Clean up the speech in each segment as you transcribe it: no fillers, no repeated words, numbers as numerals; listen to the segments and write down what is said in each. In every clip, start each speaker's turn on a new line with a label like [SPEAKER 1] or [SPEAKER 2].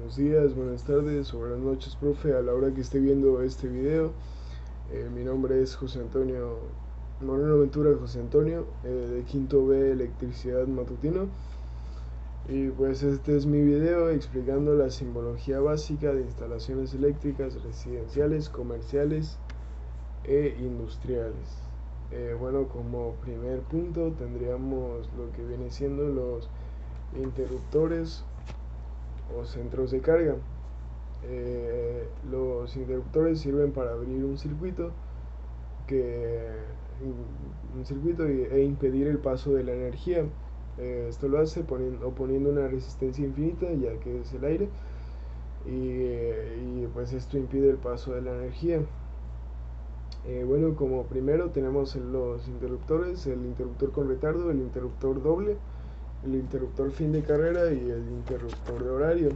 [SPEAKER 1] Buenos días, buenas tardes o buenas noches, profe, a la hora que esté viendo este video. Mi nombre es José Antonio Moreno Ventura José Antonio, de quinto B Electricidad Matutino. Y pues este es mi video explicando la simbología básica de instalaciones eléctricas residenciales, comerciales e industriales. Bueno, como primer punto tendríamos lo que viene siendo los interruptores o centros de carga. Los interruptores sirven para abrir un circuito e impedir el paso de la energía. Esto lo hace poniendo una resistencia infinita, ya que es el aire, y pues esto impide el paso de la energía. Bueno, como primero tenemos los interruptores: el interruptor con retardo, el interruptor doble, el interruptor fin de carrera y el interruptor de horario.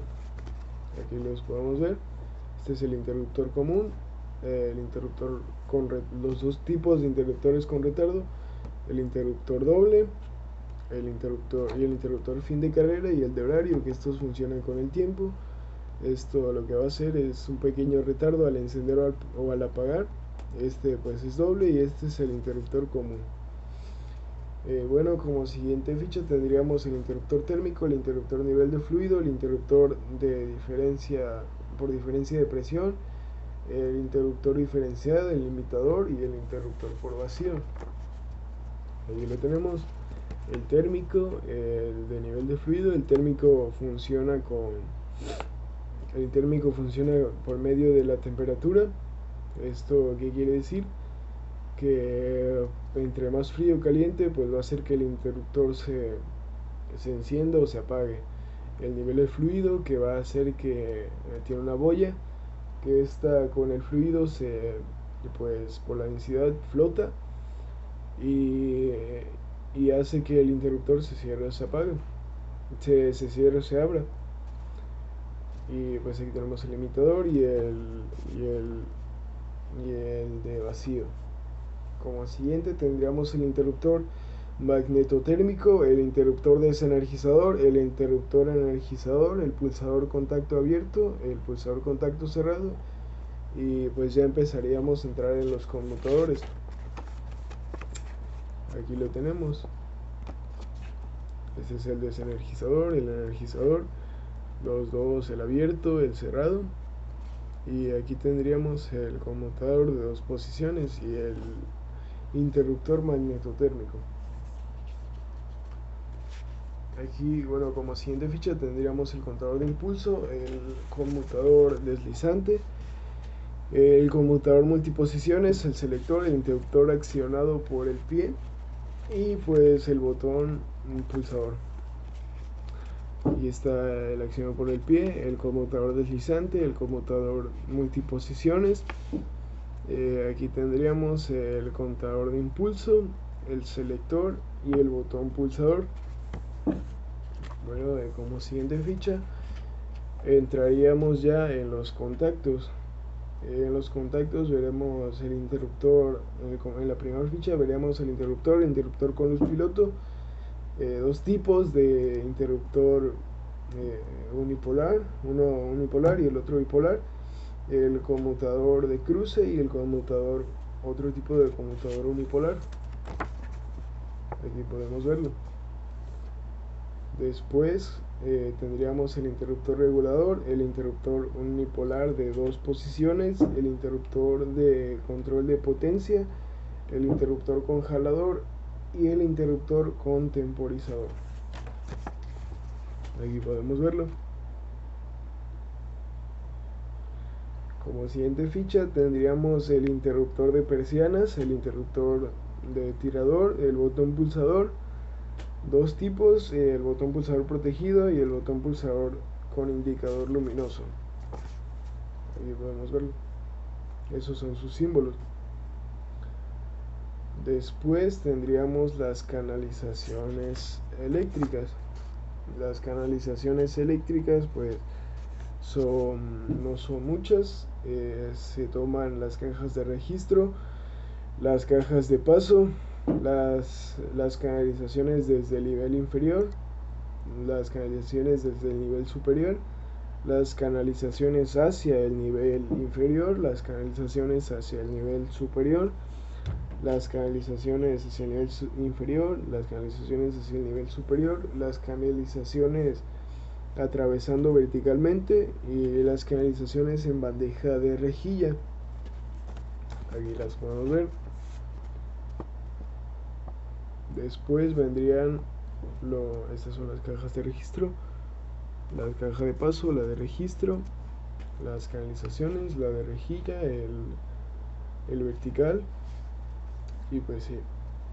[SPEAKER 1] Aquí los podemos ver. Este es el interruptor común, los dos tipos de interruptores con retardo: el interruptor doble, el interruptor fin de carrera y el de horario, que estos funcionan con el tiempo. Esto lo que va a hacer es un pequeño retardo al encender o al apagar. Este pues es doble y este es el interruptor común. Bueno, como siguiente ficha tendríamos el interruptor térmico, el interruptor nivel de fluido, el interruptor por diferencia de presión, el interruptor diferenciado, el limitador y el interruptor por vacío. Ahí lo tenemos. El térmico, el de nivel de fluido. El térmico funciona por medio de la temperatura. ¿Esto qué quiere decir? Que entre más frío o caliente, pues va a hacer que el interruptor se encienda o se apague. El nivel de fluido, que va a hacer que tiene una boya, que esta con el fluido pues por la densidad flota y hace que el interruptor se cierre o se apague, se cierre o se abra. Y pues aquí tenemos el limitador y el de vacío. Como siguiente tendríamos el interruptor magnetotérmico, el interruptor desenergizador, el interruptor energizador, el pulsador contacto abierto, el pulsador contacto cerrado, y pues ya empezaríamos a entrar en los conmutadores. Aquí lo tenemos. Este es el desenergizador, el energizador, los dos, el abierto, el cerrado. Y aquí tendríamos el conmutador de dos posiciones y el interruptor magnetotérmico. Aquí, bueno, como siguiente ficha tendríamos el contador de impulso, el conmutador deslizante, el conmutador multiposiciones, el selector, el interruptor accionado por el pie y pues el botón pulsador. Y está el accionado por el pie, el conmutador deslizante, el conmutador multiposiciones. Aquí tendríamos el contador de impulso, el selector y el botón pulsador. Bueno, como siguiente ficha entraríamos ya en los contactos. En los contactos veremos el interruptor. En la primera ficha veremos el interruptor con luz piloto, dos tipos de interruptor unipolar, uno unipolar y el otro bipolar, el conmutador de cruce y otro tipo de conmutador unipolar. Aquí podemos verlo. Después tendríamos el interruptor regulador, el interruptor unipolar de dos posiciones, el interruptor de control de potencia, el interruptor con jalador y el interruptor con temporizador. Aquí podemos verlo. Como siguiente ficha tendríamos el interruptor de persianas, el interruptor de tirador, el botón pulsador, dos tipos, el botón pulsador protegido y el botón pulsador con indicador luminoso. Aquí podemos verlo. Esos son sus símbolos. Después tendríamos las canalizaciones eléctricas. Las canalizaciones eléctricas pues no son muchas. Se toman las cajas de registro, las cajas de paso, las canalizaciones desde el nivel inferior, las canalizaciones desde el nivel superior, las canalizaciones hacia el nivel inferior, las canalizaciones hacia el nivel superior, las canalizaciones hacia el nivel inferior, las canalizaciones hacia el nivel superior, las canalizaciones atravesando verticalmente y las canalizaciones en bandeja de rejilla. Aquí las podemos ver. Después vendrían estas son las cajas de registro, la caja de paso, la de registro, las canalizaciones, la de rejilla, el vertical, y pues sí.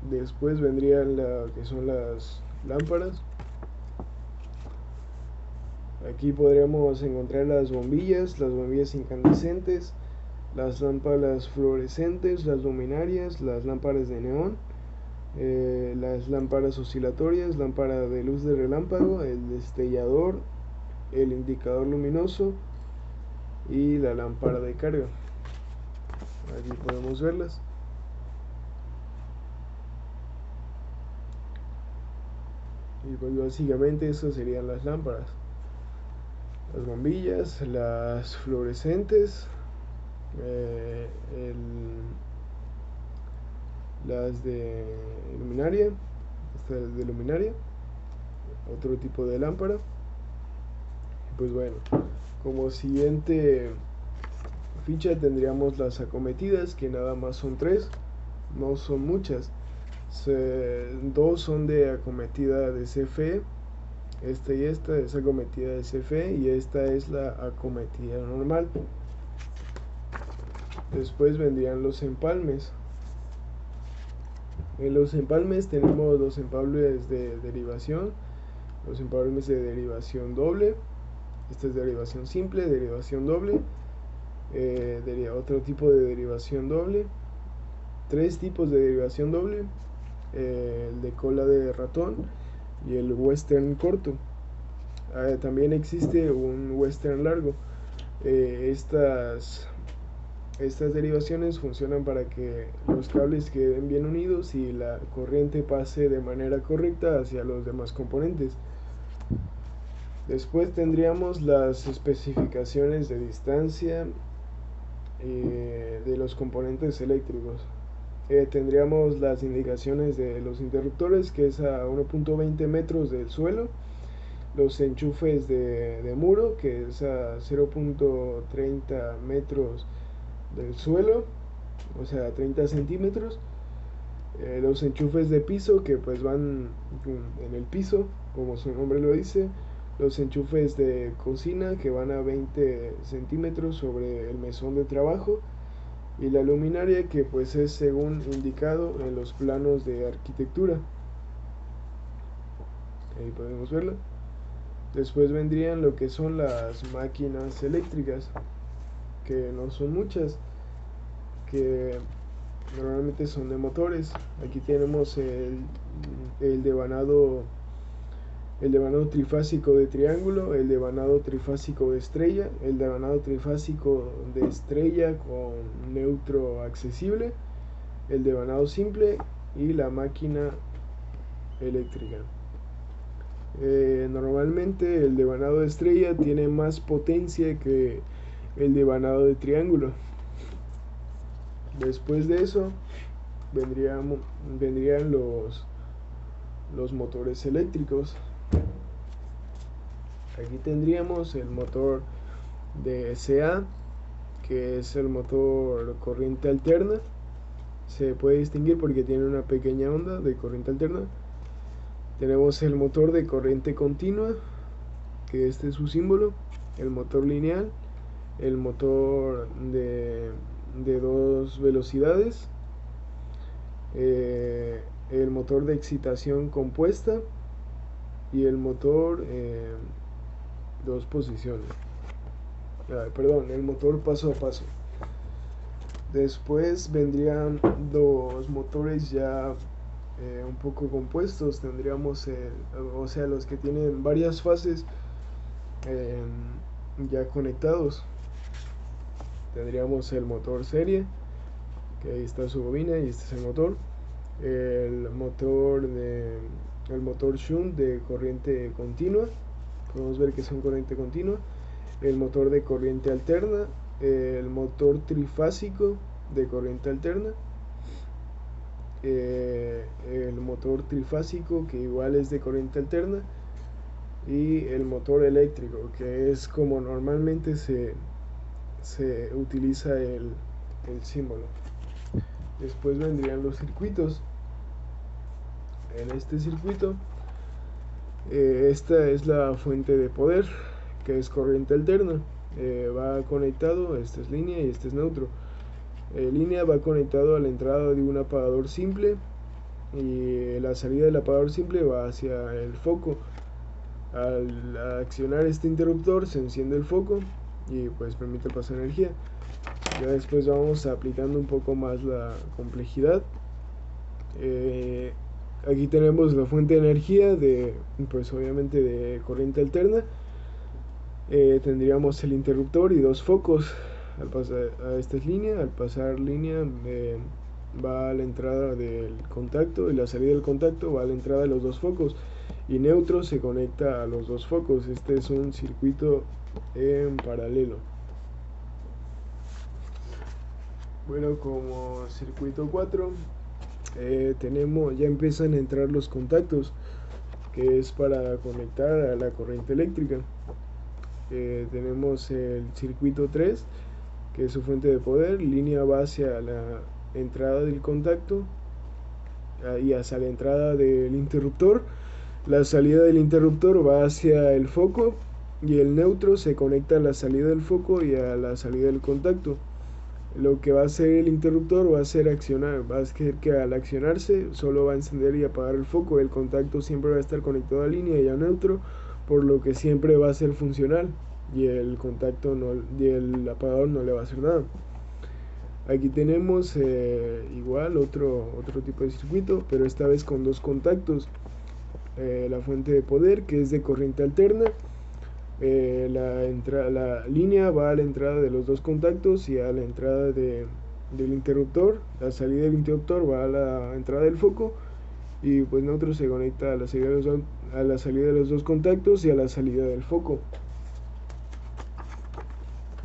[SPEAKER 1] Después vendrían lo que son las lámparas. Aquí podríamos encontrar las bombillas incandescentes, las lámparas fluorescentes, las luminarias, las lámparas de neón, las lámparas oscilatorias, lámpara de luz de relámpago, el destellador, el indicador luminoso y la lámpara de carga. Aquí podemos verlas. Y pues básicamente eso serían las lámparas, las bombillas, las fluorescentes, las de luminaria, esta es de luminaria, otro tipo de lámpara. Pues bueno, como siguiente ficha tendríamos las acometidas, que nada más son 3, no son muchas. 2 son de acometida de CFE, esta y esta es acometida de CFE y esta es la acometida normal. Después vendrían los empalmes. En los empalmes tenemos los empalmes de derivación, los empalmes de derivación doble, esta es derivación simple, derivación doble, otro tipo de derivación doble, 3 tipos de derivación doble, el de cola de ratón y el western corto. También existe un western largo. Estas derivaciones funcionan para que los cables queden bien unidos y la corriente pase de manera correcta hacia los demás componentes. Después tendríamos las especificaciones de distancia de los componentes eléctricos. Tendríamos las indicaciones de los interruptores, que es a 1.20 metros del suelo, los enchufes de muro, que es a 0.30 metros del suelo, o sea 30 centímetros, los enchufes de piso, que pues van en el piso, como su nombre lo dice, los enchufes de cocina, que van a 20 centímetros sobre el mesón de trabajo, y la luminaria, que pues es según indicado en los planos de arquitectura. Ahí podemos verla. Después vendrían lo que son las máquinas eléctricas, que no son muchas, que normalmente son de motores. Aquí tenemos el devanado trifásico de triángulo, el devanado trifásico de estrella, el devanado trifásico de estrella con neutro accesible, el devanado simple y la máquina eléctrica. Normalmente el devanado de estrella tiene más potencia que el devanado de triángulo. Después de eso vendrían los motores eléctricos. Aquí tendríamos el motor de SA, que es el motor corriente alterna. Se puede distinguir porque tiene una pequeña onda de corriente alterna. Tenemos el motor de corriente continua, que este es su símbolo, el motor lineal, el motor de 2 velocidades, el motor de excitación compuesta y el motor 2 posiciones. El motor paso a paso. Después vendrían los motores ya un poco compuestos. Tendríamos los que tienen varias fases ya conectados. Tendríamos el motor serie, que ahí está su bobina y este es el motor. El motor shunt de corriente continua, podemos ver que es un corriente continua. el motor de corriente alterna, el motor trifásico de corriente alterna, el motor trifásico que igual es de corriente alterna, y el motor eléctrico, que es como normalmente se utiliza el símbolo. Después vendrían los circuitos. En este circuito, esta es la fuente de poder, que es corriente alterna. Va conectado, esta es línea y este es neutro. Línea va conectado a la entrada de un apagador simple, y la salida del apagador simple va hacia el foco. Al accionar este interruptor se enciende el foco y pues permite pasar energía. Ya después vamos aplicando un poco más la complejidad. Aquí tenemos la fuente de energía pues obviamente de corriente alterna. Tendríamos el interruptor y dos focos. Al pasar a esta línea, al pasar línea va a la entrada del contacto, y la salida del contacto va a la entrada de los dos focos, y neutro se conecta a los dos focos. Este es un circuito en paralelo. Bueno, como circuito 4 ya empiezan a entrar los contactos, que es para conectar a la corriente eléctrica. Tenemos el circuito 3, que es su fuente de poder. Línea va hacia la entrada del contacto y hacia la entrada del interruptor. La salida del interruptor va hacia el foco, y el neutro se conecta a la salida del foco y a la salida del contacto. Lo que va a hacer el interruptor va a ser accionar, va a hacer que al accionarse solo va a encender y apagar el foco. El contacto siempre va a estar conectado a línea y a neutro, por lo que siempre va a ser funcional, y el contacto y el apagador no le va a hacer nada. Aquí tenemos igual otro tipo de circuito, pero esta vez con dos contactos. La fuente de poder, que es de corriente alterna. La línea va a la entrada de los dos contactos y a la entrada del interruptor. La salida del interruptor va a la entrada del foco, y pues neutro se conecta a la salida de los dos contactos y a la salida del foco.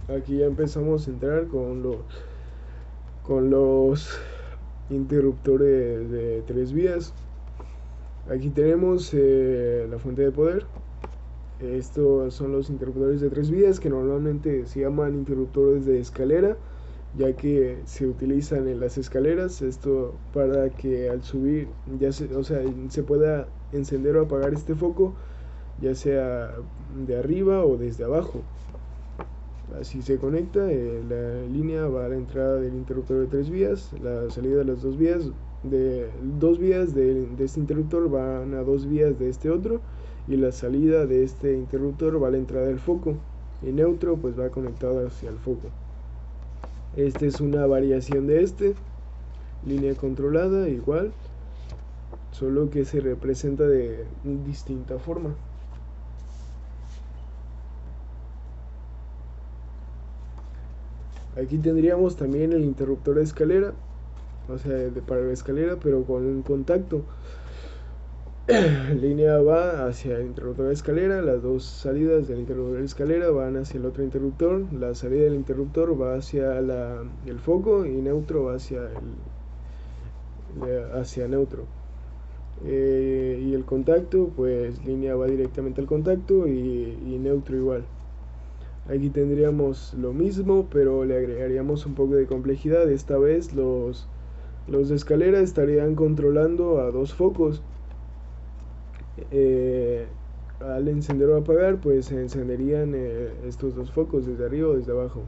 [SPEAKER 1] Aquí ya empezamos a entrar con los interruptores de 3 vías. Aquí tenemos la fuente de poder. Estos son los interruptores de 3 vías, que normalmente se llaman interruptores de escalera, ya que se utilizan en las escaleras. Esto para que al subir se pueda encender o apagar este foco, ya sea de arriba o desde abajo. Así se conecta. La línea va a la entrada del interruptor de 3 vías, la salida de las 2 vías. De este interruptor van a 2 vías de este otro, y la salida de este interruptor va a la entrada del foco, y neutro pues va conectado hacia el foco. Esta es una variación de línea controlada igual, solo que se representa de distinta forma. Aquí tendríamos también el interruptor de escalera, para la escalera, pero con un contacto. Línea va hacia el interruptor de escalera, las dos salidas del interruptor de escalera van hacia el otro interruptor, la salida del interruptor va hacia el foco, y neutro va hacia neutro. Y el contacto, pues línea va directamente al contacto, y neutro igual. Aquí tendríamos lo mismo, pero le agregaríamos un poco de complejidad. Esta vez los de escalera estarían controlando a dos focos. Al encender o apagar, pues se encenderían estos dos focos desde arriba o desde abajo.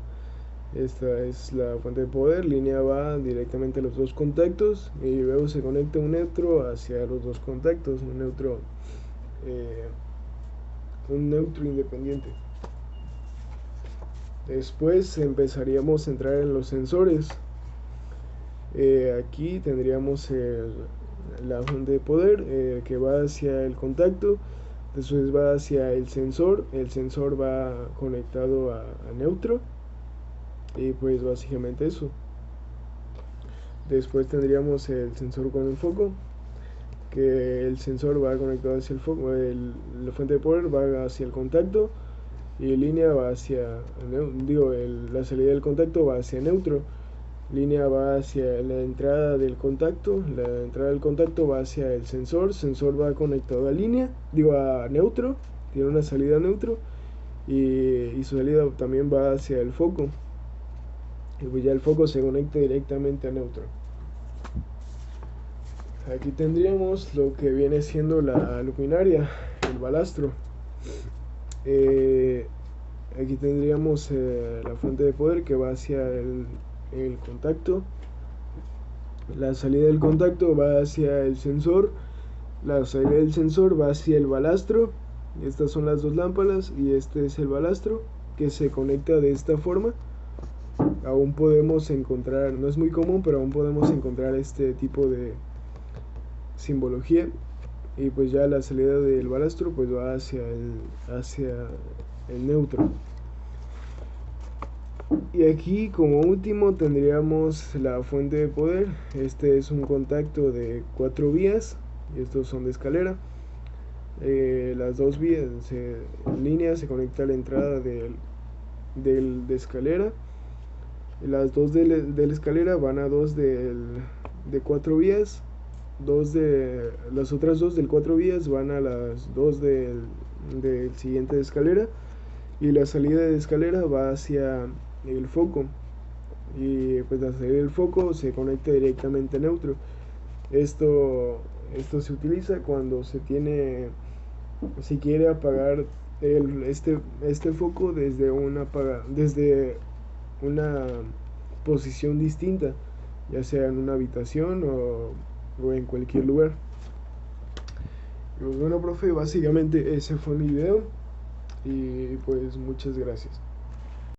[SPEAKER 1] Esta es la fuente de poder. Línea va directamente a los dos contactos, y luego se conecta un neutro hacia los dos contactos, un neutro independiente. Después empezaríamos a entrar en los sensores. Aquí tendríamos la fuente de poder que va hacia el contacto, después va hacia el sensor va conectado a neutro, y pues básicamente eso. Después tendríamos el sensor con el foco, que el sensor va conectado hacia el foco, la fuente de poder va hacia el contacto, y línea va hacia, la salida del contacto va hacia neutro, línea va hacia la entrada del contacto, la entrada del contacto va hacia el sensor va conectado a a neutro, tiene una salida a neutro, y su salida también va hacia el foco, y pues ya el foco se conecta directamente a neutro. Aquí tendríamos lo que viene siendo la luminaria, el balastro. Aquí tendríamos la fuente de poder que va hacia el contacto. La salida del contacto va hacia el sensor. La salida del sensor va hacia el balastro. Estas son las dos lámparas y este es el balastro que se conecta de esta forma. Aún podemos encontrar, no es muy común, pero aún podemos encontrar este tipo de simbología. Y pues ya la salida del balastro pues va hacia el neutro. Y aquí como último tendríamos la fuente de poder. Este es un contacto de 4 vías y estos son de escalera. Las dos vías en línea se conecta a la entrada de escalera. Las dos de la escalera van a dos de 4 vías. Las otras dos del 4 vías van a las dos del siguiente de escalera, y la salida de escalera va hacia el foco, y pues la salida del foco se conecta directamente a neutro. Esto se utiliza cuando se quiere apagar este foco desde una posición distinta, ya sea en una habitación o en cualquier lugar. Y pues bueno, profe, básicamente ese fue mi video y pues muchas gracias.